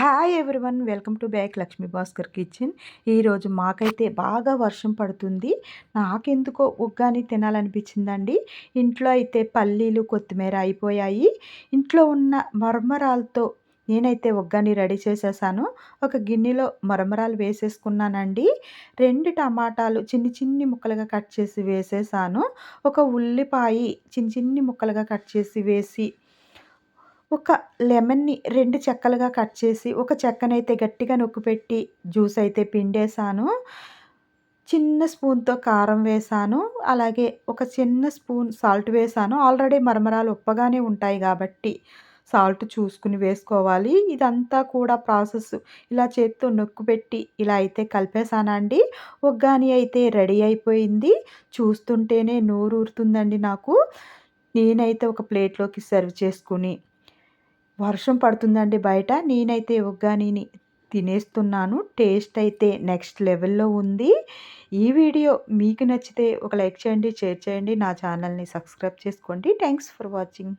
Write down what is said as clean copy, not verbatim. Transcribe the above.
Hi everyone, welcome to back Lakshmi Bhaskar kitchen. ఈరోజు మాకైతే బాగా వర్షం పడుతుంది. నాకెందుకో ఉగ్గాని తినాలనిపించిందండి. ఇంట్లో అయితే పల్లీలు కొత్తిమీర అయిపోయాయి. ఇంట్లో ఉన్న మరమరాలతో నేనైతే ఉగ్గాని రెడీ చేసేసాను. ఒక గిన్నెలో మరమరాలు వేసేసుకున్నానండి. 2 టమాటాలు చిన్ని చిన్ని ముక్కలుగా కట్ చేసి వేసేసాను. ఒక ఉల్లిపాయ చిన్ని చిన్ని ముక్కలుగా కట్ చేసి వేసి, ఒక లెమన్‌ని 2 చెక్కలుగా కట్ చేసి, ఒక చెక్కనైతే గట్టిగా నొక్కిపెట్టి జ్యూస్ అయితే పిండేసాను. చిన్న స్పూన్‌తో కారం వేసాను. అలాగే ఒక చిన్న స్పూన్ సాల్ట్ వేసాను. ఆల్రెడీ మరమరాలు ఉప్పగానే ఉంటాయి గాబట్టి సాల్ట్ చూసుకొని వేసుకోవాలి. ఇదంతా కూడా ప్రాసెస్ ఇలా చేత్తో నొక్కిపెట్టి ఇలా అయితే కలిపేసానండి. ఉగ్గాని అయితే రెడీ అయిపోయింది. చూస్తుంటేనే నోరూరుతుందండి నాకు. నేనైతే ఒక ప్లేట్‌లోకి సర్వ్ చేసుకొని, వర్షం పడుతుందండి బయట. నేనైతే ఉగ్గానిని తినేస్తున్నాను. టేస్ట్ అయితే నెక్స్ట్ లెవెల్‌లో ఉంది. ఈ వీడియో మీకు నచ్చితే ఒక లైక్ చేయండి, షేర్ చేయండి. నా ఛానల్‌ని సబ్స్క్రైబ్ చేసుకోండి. Thanks for watching.